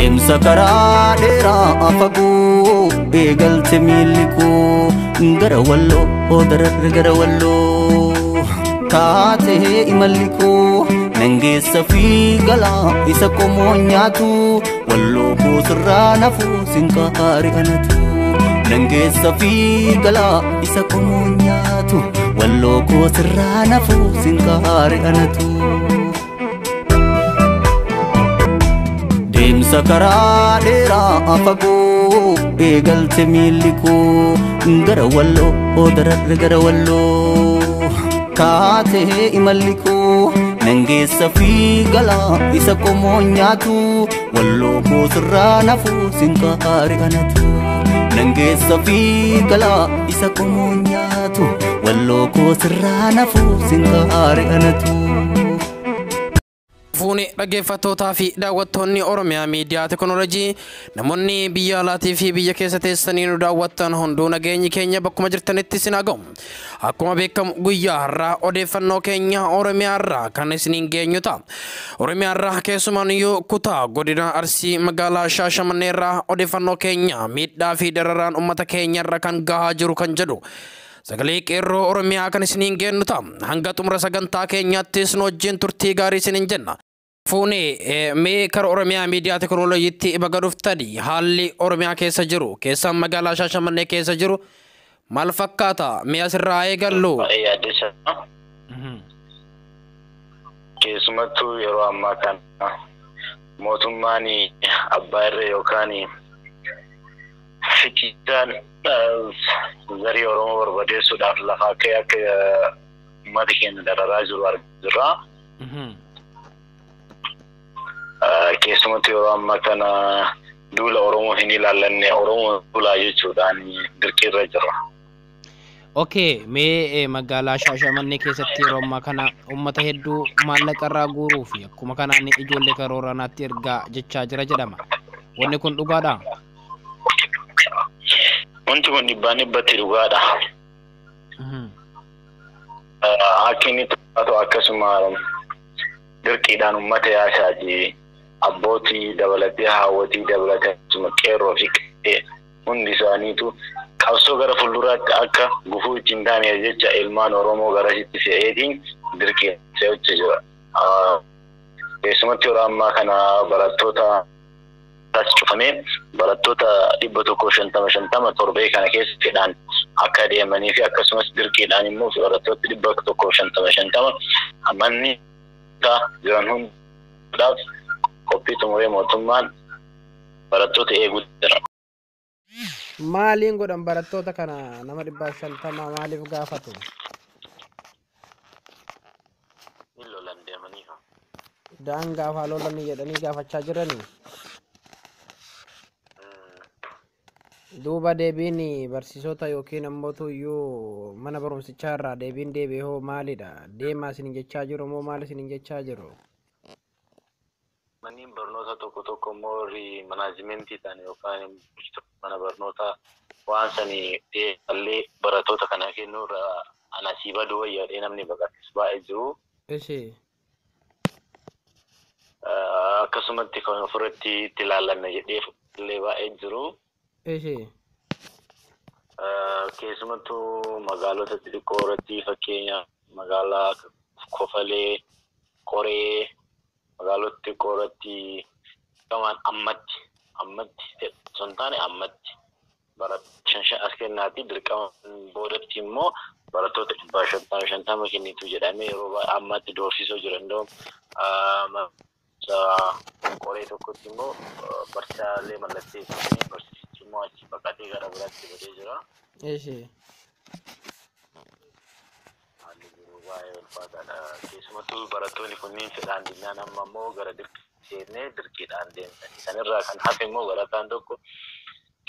deemsa karaa dheeraa fagoo eegalte miilli koo gara walloo dararra gara walloo taatee imalli koo nangeessa fi galaa isa qomoo nyaatu walloo koo sirraa nafuu sinkaari anatu nangeessa fi galaa isa qomoo nyaatu walloo koo sirraa nafuu sinkaari anatu deemsa karaa dheeraa fagoo eegalte miilli koo gara walloo dararra gara walloo taatee imalli koo nangeessa fi galaa isa qomoo nyaatu walloo koo sirraa nafuu sinkaari anatu nangeessa fi galaa isa qomoo nyaatu walloo koo sirraa nafuu sinkaari anatu Fuuni dhaggeeffattootaa fi daawwattoonni Oromiyaa Miidiyaa Teknoolojii namoonni biyya alaatii fi biyya keessa teessanii nu daawwattan hunduu nageenyi keenya bakkuma jirtanitti isin haa ga'u. Akkuma beekamu guyyaa har'aa odeeffannoo keenya Oromiyaa irraa kan isiniin geenyu ta'a. Oromiyaa irraa keessumaaniyyuu kutaa godina Arsii magaalaa Shaashamannee irraa odeeffannoo keenya miidhaa fi dararaan uummata keenya irra kan gahaa jiru kan jedhu. Sagalee qeerroo Oromiyaa kan isiniin geenyu ta'a. Hanga xumura sagantaa keenyaattis nu wajjin turtii gaarii isiniin jenna. Fuuni mee kara Oromiyaa Miidiyaa Teknooloojiitti baga dhuftanii haalli Oromiyaa keessa jiru keessaa magaalaa Shaashamannee keessa jiru maal fakkaata mee asirraa eegallu? Keessumattuu yeroo ammaa kana mootummaan abbaa irree yookaan fikiidhaan zarii Oromoo barbadeessuudhaaf lafa akka uummata keenya dararaa jiru argirra. Keessumattuu yeroo ammaa kana duula Oromoo hin ilaallanne Oromoo duulaa jechuudhaan dirqiirra jira. Okay, mee magaalaa Shaashamannee keessatti yeroo ammaa kana uummata hedduu maallaqa irraa guuruu fi akkuma kanaan ijoollee karooranaatti ergaa jechaa jira jedhama. Wanni kun dhugaadhaa? Wanti kun dhibbatti dhugaadha. Akka inni tokko akkasuma dirqiidhaan uummata yaasaati. Abbootii dabalatee haawwatii dabalatee akkasuma qeerroo fi hundi isaaniitu qabsoo gara fuulduraatti akka gufuu ittiin taane jecha ilmaan Oromoo garasitti fe'eetiin dirqiin se'utti jira. Keessumatti yeroo ammaa kana barattoota cufamee barattoota 150 torbee kana keessatti akka deemanii fi akkasumas dirqiidhaan immoo barattoota 150 manni jiran hundaaf qophii xumuree mootummaan barattoota eeguu jira. Maaliin godhan barattoota kana nama 150 maaliif gaafatu? Lolan deemanii daangaa faa lolanii jedhanii gaafachaa jiranii. Duuba deebiin barsiisota yookiin ammoo tuyyuu mana barumsichaa irraa deebiin deebi'ee hoo maalidha? Deemaa isin jechaa jiru moo maal isin jechaa jiru? Manneen barnoota tokko immoo manaajimentii ta'an yookaan mana barnoota waan sanii deemallee barattoota kana kennuu irraa anasii baduu wayyaadhee namni baqatis baay'ee jiru. Akkasumatti kan ofirratti itti ilaallanna jedhee illee baay'ee jiru. Keessumattuu magaalota xixiqqoo irratti fakkeenya magaalaa Kofalee, Qoree, magaalota xixiqqoo irratti gamaan ammatti sun taane ammatti barattoota as kennaati dirqama boodatti immoo barattoota 150 kennitu jedhamee yeroo ammatti doorsisoo jiran da'u Qoree tokkotti immoo barsiisaalee mallatteessanii barsiisichi immoo achi baqatee gara biraatti badee jira. Haalli jiru baay'ee ulfaataadha. Keessumattuu barattoonni kunniin fedhaan dinnaan amma immoo gara dirqiidhaan deemtan. Sanirraa kan hafe immoo barataan tokko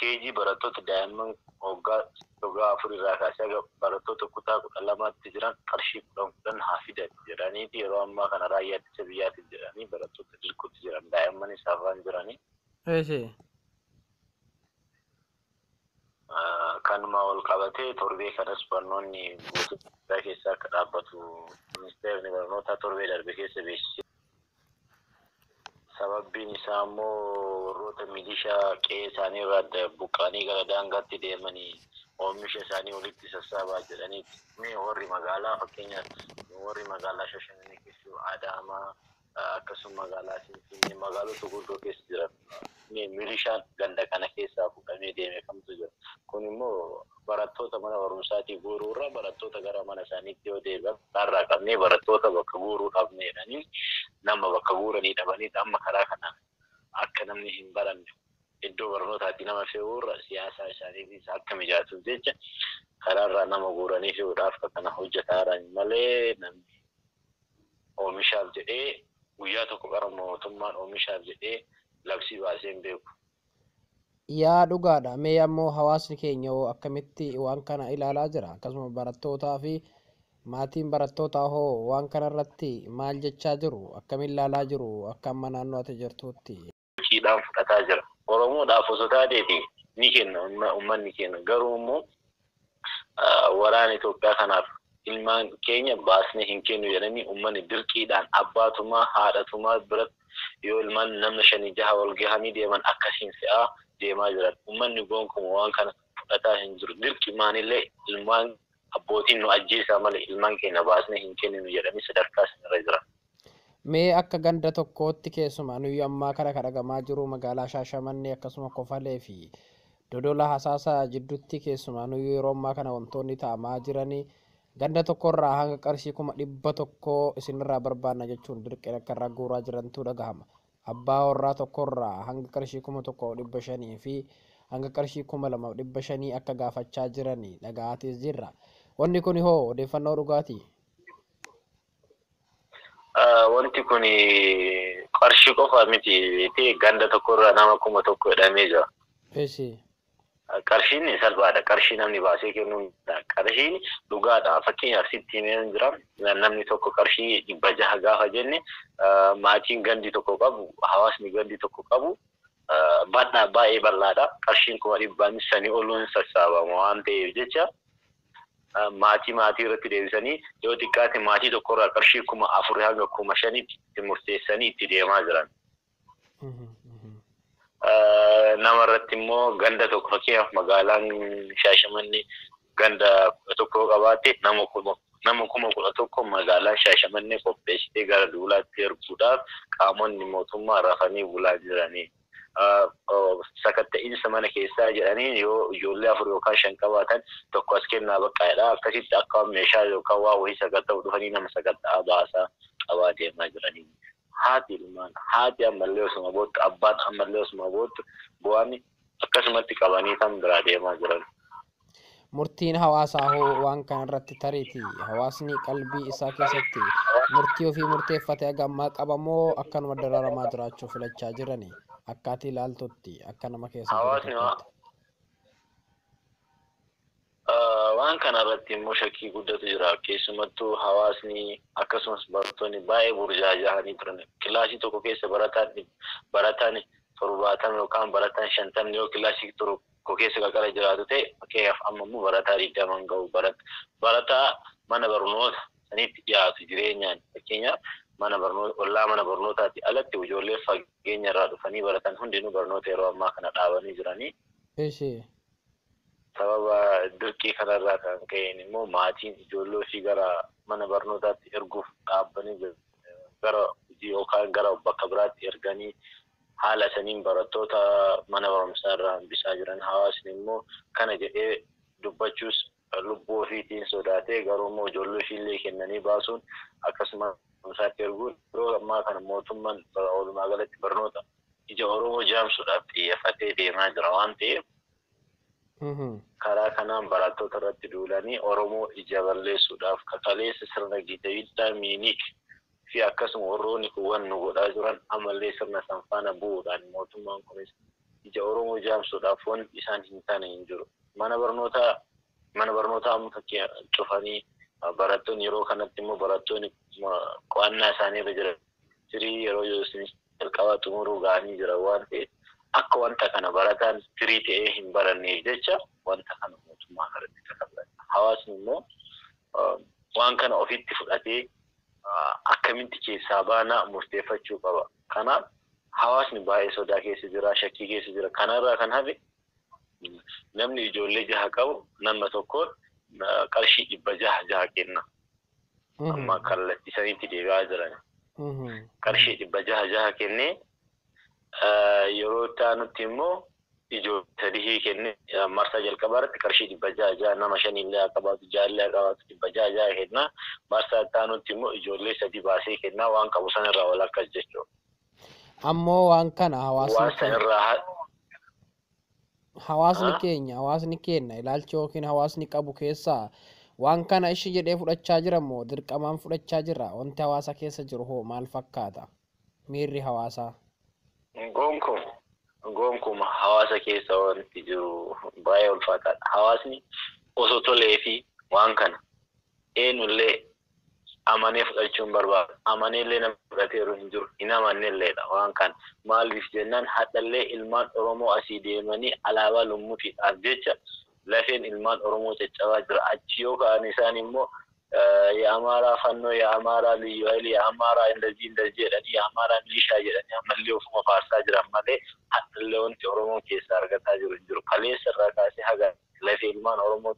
keejii barattoota daa'imman waggaa 4 irraa kaasee barattoota kutaa 12tti jiran qarshii 10 haa fidan jedhaniiti yeroo ammaa kana raayyaa ittisa biyyaatti jedhanii barattoota dirquutti jiran daa'imman isaaf waan jiranii. Kanuma wal qabatee torbee kanas barnoonni guutuu keessaa akka dhaabbatu ministeerri barnootaa torbee darbe keessa beeksise. sababbiin isaa immoo warroota milishaa qe'ee isaanii irraa buqqaanii gara daangaatti deemanii oomisha isaanii walitti sassaabaa jedhaniiti. Mee warri magaalaa fakkeenyaaf warri magaalaa Shashamannee keessa Adaamaa akkasuma magaalaa Finfinnee magaalota gurguddoo keessa jiran milishaan ganda kana keessaa fuudhamee deeme kamtu jira. Kun immoo barattoota mana barumsaatii guuruurra barattoota gara mana isaaniitti yoo deebi'an carraa qabnee barattoota bakka guuruu dhabneedhanii nama bakka guuranii dhabanii amma karaa kanaan akka namni hin baranne iddoo barnootaatti nama fe'uurra siyaasa isaaniitiis akka mijaatuuf jecha karaarraa nama guuranii fe'uudhaaf kana hojjetaaraan malee namni oomishaaf jedhee guyyaa tokko gara mootummaan oomishaaf jedhee labsii baasee hin beeku. Yaa dhugaadha. Mee ammoo hawaasni keenya hoo akkamitti waan kana ilaalaa jira? Akkasuma barattootaa fi maatiin barattootaa hoo waan kana irratti maal jechaa jiru? Akkamiin ilaalaa jiru? Akka amma naannoo ati jirtuutti. Kiidhaan fudhataa jira. Oromoodhaaf osoo taateeti ni kenna uummanni kenna. Garuu immoo waraana Itoophiyaa kanaaf ilmaan keenya baasnee hin kennu jedhanii uummanni dirqiidhaan abbaatumaa haadhatumaa biratti yoo ilmaan namni 5-6 wal gahanii deeman akkasiin fe'aa deemaa jiran. Uummanni gonkumaa waan kana fudhataa hin jiru. Dirqimaanillee ilmaan abbootiin nu ajjeesaa malee ilmaan keenya baasnee hin kenninu jedhanii sadarkaa sanarra jira. Mee akka ganda tokkootti keessumaa nuyi ammaa kana kadhagamaa jiru magaalaa Shaashamannee akkasuma Kofalee fi Dodola Hasaasaa jidduutti keessumaa nuyi yeroo ammaa kana wantoonni ta'amaa jiranii ganda tokkorraa hanga qarshii 100 isinirraa barbaanna jechuun dirqeen akka irraa guuraa jirantu dhagahama. Abbaa warraa tokkorraa hanga qarshii 1,500 fi hanga qarshii 2,500 akka gaafachaa jiranii dhaga'aatis jirra. Wanni kun hoo odeeffannoo dhugaatii? Wanti kun qarshii qofa miti ganda tokkorraa nama 1,000 jedhamee jira. Qarshiin salphaadha. Qarshii namni baasee kennuun qarshiin dhugaadha. Fakkeenyaaf sitti himeen jira namni tokko qarshii 600 gaafa jenne maatiin gandi tokko qabu hawaasni gandi tokko qabu baay'ee bal'aadha. Qarshiin 100 sanii oluun sassaabama waan ta'eef jecha maatii irratti deebisanii yoo xiqqaate maatii tokkorraa qarshii 4,000 hanga 5,000 itti murteessanii itti deemaa jiran. Nama irratti immoo ganda tokko fakkeenyaaf magaalaan Shaashamannee ganda tokko qabaate nama 11,000 magaalaan Shaashamannee qopheessitee gara duulaatti erguudhaaf qaamonni mootummaa rafanii bulaa jiranii. Sakatta'iinsa mana keessaa jedhanii yoo ijoollee 4 yookaan 5 qabaatan tokko as kennaa baqqaadha. Akkasitti akka meeshaa yookaan waa wayii sakatta'u dhufanii nama sakatta'aa baasaa qabaa deemaa jiranii. Haati ammallee osuma boottu abbaan ammallee osuma boottu bu'aan akkasumatti qabanii kan biraa deemaa jiran. Murtiin hawaasaa hoo waan kana irratti tariiti hawaasni qalbii isaa keessatti murtii ofii murteeffatee gammaa qabamoo akkanuma dararamaa jiraachuu filachaa jiranii akkaatii ilaaltutti akka nama keessa waan kana irratti immoo shakkii guddatu jira. Keessumattuu hawaasni akkasumas barattoonni baay'ee burjaaja'anii turan. Kilaasii tokko keessa barataan 70 yookaan barataan 50 yoo kilaasii tokko keessa qaqala jiraatu ta'e fakkeenyaaf amma immoo barataa 20 ga'u barataa mana barnoota sanitti dhiyaatu jireenyaan fakkeenyaaf ollaa mana barnootaatti alatti ijoollee fageenya irraa dhufanii baratan hundinuu barnoota yeroo ammaa kana dhaabanii jiranii. Sababa dirqii kanarraa kan ka'een immoo maatiin ijoollee fi gara mana barnootaatti erguuf dhaabbanii jiru. Gara hojii yookaan gara bakka biraatti erganii haala saniin barattoota mana barumsaa irraa hambisaa jiran. Hawaasni immoo kana jedhee dubbachuus lubbuu ofiitiin sodaatee garuu immoo ijoollee ofiillee kennanii baasuun akkasuma barumsaatti erguun yeroo ammaa kana mootummaan walumaa galatti barnoota ija Oromoo jaamsuudhaaf xiyyeeffatee deemaa jira waan ta'eef karaa kanaan barattoota irratti duulanii Oromoo ija balleessuudhaaf kakaleessa sirna Gitawiddaa Miiniik fi akkasuma warroonni kuwwan nu godhaa jiran ammallee sirna sanfaana bu'uudhaan mootummaan kunis ija Oromoo jaamsuudhaaf wanti isaan hin taane hin jiru. Mana barnootaa amma cufanii barattoonni yeroo kanatti immoo barattoonni qo'annaa isaanii irra jiran firii yeroo jalqabaa xumuruu ga'anii jira waan ta'eef akka wanta kana barataan firii ta'ee hin baranneef jecha wanta kana mootummaa irratti kakabala. Hawaasni immoo waan kana ofitti fudhatee akkamitti keessaa baanaa murteeffachuu qaba. Kanaaf hawaasni baay'ee sodaa keessa jira, shakkii keessa jira. Kanarraa kan hafe namni ijoollee jaha qabu nama tokkoon qarshii 600 kenna. Amma kallattii saniitti deebi'aa jiran. Qarshii 600 kennee yeroo taanutti immoo ijoollee sadii kenne marsaa jalqabaarratti qarshii 600 nama 5 illee qabaatu jaallee qabaatu 600 kenna. Marsaa taanutti immoo ijoollee 3 baasee kenna waan qabu sanarraa wal akkas jechuudha. Ammoo waan kana hawaasni keenya ilaalcha yookiin hawaasni qabu keessaa waan kana ishi jedhee fudhachaa jira moo dirqamaan fudhachaa jira? Wanti hawaasa keessa jiru hoo maal fakkaata? Miirri hawaasaa gonkuuma hawaasa keessa wanti jiru baay'ee ulfaataadha. Hawaasni osoo tolee fi waan kana eenyullee amanee fudhachuun barbaada. Amaneellee nama fudhateeru hin jiru, hin amanneelleedha waan kana. Maaliif jennaan hadhallee ilmaan Oromoo asii deemanii alaabaa lummuutiidhaaf jecha lafeen ilmaan Oromoo caccabaa jira. Achi yoo ka'an isaan immoo የአማራ ፋኖ የአማራ ልዩ ኃይል የአማራ እንደዚህ jedhani የአማራ ሚሊሻ jedhani amallee ofuma faarsaa jiran malee hadhallee wanti Oromoo keessa argataa jiru kaleessa irraa kaasee haga lafee ilmaan Oromoo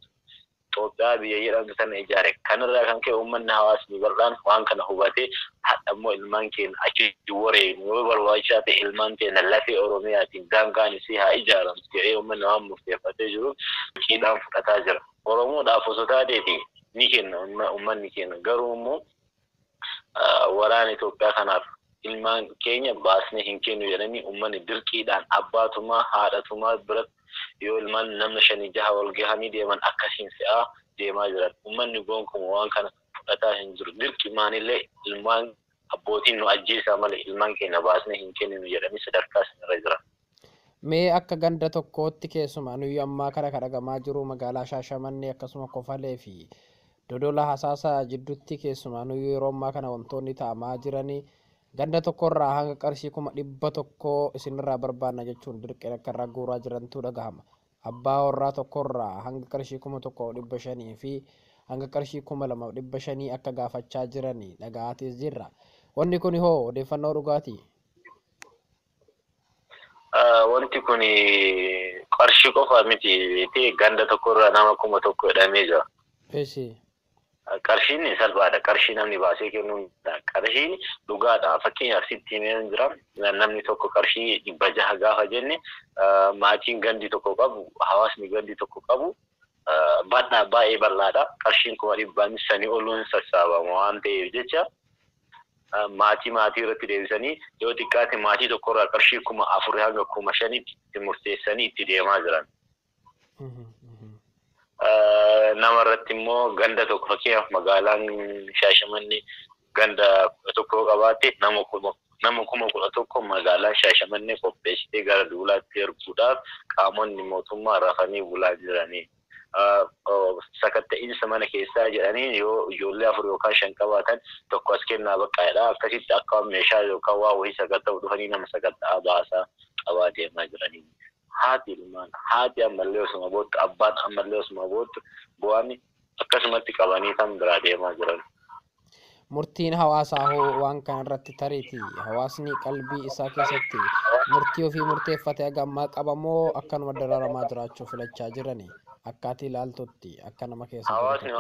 Itoophiyaa biyya jedhamtu sana ijaare. Kanarraa kan ka'e uummanni hawaasni bal'aan waan kana hubatee hadhammoo ilmaan keenya achi wareen yoo barbaachisaa ta'e ilmaan keenya lafee Oromiyaatiin daangaan isii haa ijaaramtu jedhee uummanni waan murteeffatee jiru qiidhaan fudhataa jira. Oromoodhaaf osoo taateeti ni kenna uummanni keenya garuu immoo waraana Itoophiyaa kanaaf ilmaan keenya baasnee hin kennu jedhanii uummanni dirqiidhaan abbaatumaa haadhatumaa biratti yoo ilmaan namni 5-6 wal gahanii deeman akkasiin fe'aa deemaa jiran. Uummanni gonkumaa waan kana fudhataa hin jiru. Dirqimaanillee ilmaan abbootiin nu ajjeesaa malee ilmaan keenya baasnee hin kenninu jedhanii sadarkaa sanarra jiran. Mee akka ganda tokkootti keessumaa nuyi ammaa kana kadhagamaa jiru magaalaa Shaashamannee akkasuma Kofalee fi Dodola Hasaasaa jidduutti keessumaa nuyi yeroo ammaa kana wantoonni ta'amaa jiranii ganda tokkorraa hanga qarshii 100 isinirraa barbaanna jechuun dirqeen akka irraa guuraa jirantu dhagahama. Abbaa warraa tokkorraa hanga qarshii 1,500 fi hanga qarshii 2,500 akka gaafachaa jiranii dhagahaatis jirra. Wanni kun hoo odeeffannoo dhugaatii? Wanti kun qarshii qofa miti ta'e ganda tokkorraa nama 1,000 jedhamee jira. Qarshiin salphaadha. Qarshii namni baasee kennuun qarshiin dhugaadha. Fakkeenyaaf sitti himee jira namni tokko qarshii 600 gaafa jenne maatiin gandi tokko qabu hawaasni gandi tokko qabu baay'ee bal'aadha. Qarshiin 100 sanii oluun sassaabama waan ta'eef jecha maatii irratti deebisanii yoo xiqqaate maatii tokkorraa qarshii 4,000 hanga 5,000 itti murteessanii itti deemaa jiran. Namarratti immoo ganda tokko fakkeenyaaf magaalaan Shaashamannee ganda tokko qabaate nama 11,000 magaalaan Shaashamannee qopheessitee gara duulaatti erguudhaaf qaamonni mootummaa rafanii bulaa jiranii. Sakatta'insa mana keessaa jedhanii yoo ijoollee 4 yookaan 5 qabaatan tokko as kennaa baqqaadha. Akkasitti akka meeshaa yookaan waa wayii sakatta'u dhufanii nama sakatta'aa baasaa qabaa deemaa jiranii. Haati ammallee osuma boottu abbaan ammallee osuma boottu bu'aani akkasumatti qabanii kan biraa deemaa jiran. Murtiin hawaasaa hoo waan kana irratti tariiti hawaasni qalbii isaa keessatti murtii ofii murteeffatee gammaa qabamoo akkanuma dararamaa jiraachuu filachaa jiranii akkaatii ilaaltutti akka nama keessa hawaasni